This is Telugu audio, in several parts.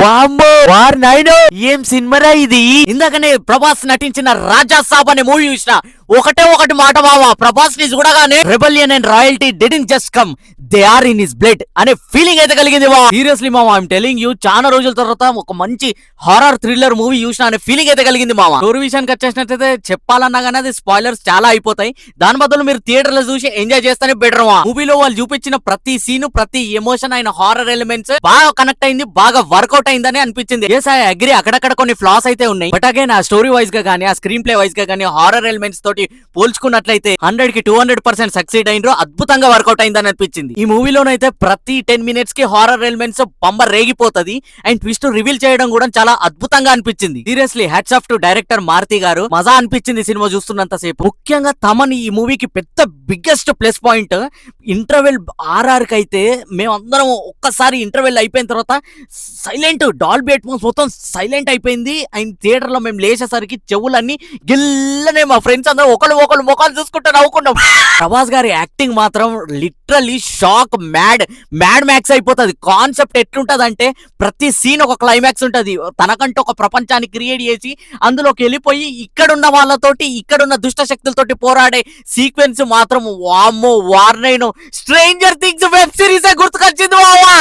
వామ్మో వార్ నాయనో ఏం సినిమారా ఇది. ఇందాకనే ప్రభాస్ నటించిన రాజా సాబ్ అనే మూవీ చూసిన. ఒకటి మాట మావా, ప్రభాస్ ని చూడగానే rebellion and royalty didn't just come, they are in his blood అనే ఫీలింగ్ అయితే కలిగింది మా. సీరియస్లీ మామ, ఐఎమ్ టెలింగ్ యూ, చాలా రోజుల తర్వాత ఒక మంచి హారర్ థ్రిల్లర్ మూవీ చూసిన అనే ఫీలింగ్ అయితే కలిగింది మామ. స్టోరీ విషయానికి వచ్చేసినట్టయితే చెప్పాలన్నా కానీ అది స్పాయిలర్స్ చాలా అయిపోతాయి. దాని బదులు మీరు థియేటర్ లో చూసి ఎంజాయ్ చేస్తేనే బెటర్ మా. మూవీలో వాళ్ళు చూపించిన ప్రతి సీన్, ప్రతి ఎమోషన్ అయిన హారర్ ఎలిమెంట్స్ బాగా కనెక్ట్ అయింది, బాగా వర్కౌట్ అయిందని అనిపించింది. ఎస్ ఐ అగ్రీ, అక్కడక్కడ కొన్ని ఫ్లాస్ అయితే ఉన్నాయి. బట్ అగైన్ ఆ స్టోరీ వైజ్ గా కానీ, ఆ స్క్రీన్ ప్లే వైజ్ గా కానీ, హారర్ ఎలిమెంట్స్ తోటి పోల్చుకున్నట్లయితే 100కి 200% సక్సీడ్ అయినరు, అద్భుతంగా వర్కౌట్ అయిందని అనిపించింది. ఈ మూవీలోనైతే ప్రతి 10 minutes కి హారర్ ఎలిమెంట్స్ పంబ రేగిపోతది అండ్ ట్విస్ట్ రివీల్ చేయడం కూడా చాలా అద్భుతంగా అనిపించింది. Seriously hats off to director Maruthi garu. మజా అనిపించింది సినిమా చూస్తున్నంత సేపు. ముఖ్యంగా తమని ఈ మూవీకి పెద్ద biggest plus point, interval RR కి అయితే మేమందరం ఒక్కసారి ఇంటర్వెల్ అయిపోయిన తర్వాత సైలెంట్, డాల్బీ అట్మాస్ మొత్తం సైలెంట్ అయిపోయింది. అండ్ థియేటర్ లో మేము లేచేసరికి చెవులన్నీ గిల్లనే మా ఫ్రెండ్స్ అందరూ ఒకళ్ళు ముఖాలు చూసుకుంటూ నవ్వుకున్నాం. ప్రభాస్ గారి యాక్టింగ్ మాత్రం లిటరల్లీ షాక్, మ్యాడ్ మ్యాక్స్ అయిపోతుంది. కాన్సెప్ట్ ఎట్లుంటది అంటే ప్రతి సీన్ ఒక క్లైమాక్స్ ఉంటది. తనకంటూ ఒక ప్రపంచాన్ని క్రియేట్ చేసి అందులోకి వెళ్ళిపోయి ఇక్కడున్న వాళ్ళతోటి, ఇక్కడున్న దుష్ట శక్తులతోటి పోరాడే సీక్వెన్స్ మాత్రం వామ్మో వార్నైను స్ట్రేంజర్ థింగ్స్ వెబ్ సిరీస్ గుర్తుకొచ్చింది.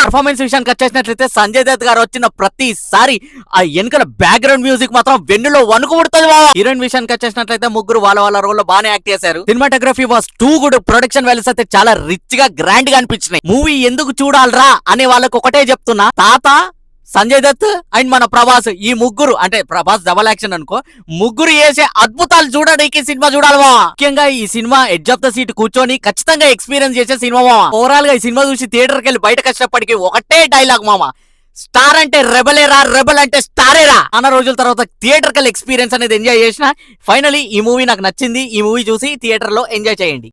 పర్ఫార్మెన్స్ విషయానికి వచ్చేసినట్లయితే సంజయ్ దత్ గారు వచ్చిన ప్రతిసారి ఆ వెనుకల బ్యాక్గ్రౌండ్ మ్యూజిక్ మాత్రం వెన్నులో వణుకు పుడుతుంది. హీరోయిన్ విషయానికి వచ్చేసినట్లయితే ముగ్గురు వాళ్ళ రోల్ లో బాగానే యాక్ట్ చేశారు. Cinematography was too good. Production values అయితే చాలా రిచ్ గా గ్రాండ్ గా అనిపించినాయి. మూవీ ఎందుకు చూడాలరా అనే వాళ్ళకి ఒకటే చెప్తున్నా, తాత, సంజయ్ దత్ అండ్ మన ప్రభాస్, ఈ ముగ్గురు అంటే ప్రభాస్ డబల్ యాక్షన్ అనుకో, ముగ్గురు చేసే అద్భుతాలు చూడడానికి సినిమా చూడాలమా. ముఖ్యంగా ఈ cinema edge of the seat కూర్చొని ఖచ్చితంగా ఎక్స్పీరియన్స్ చేసే సినిమా మామ. ఓవరాల్ గా ఈ సినిమా చూసి థియేటర్కి వెళ్ళి బయటకు వచ్చినప్పటికీ ఒకటే డైలాగ్ మామ, స్టార్ అంటే రెబలేరా, రెబల్ అంటే స్టారేరా. అన్న రోజుల తర్వాత థియేటర్కల్ ఎక్స్పీరియన్స్ అనేది ఎంజాయ్ చేసిన. ఫైనలీ ఈ మూవీ నాకు నచ్చింది. ఈ మూవీ చూసి థియేటర్ లో ఎంజాయ్ చేయండి.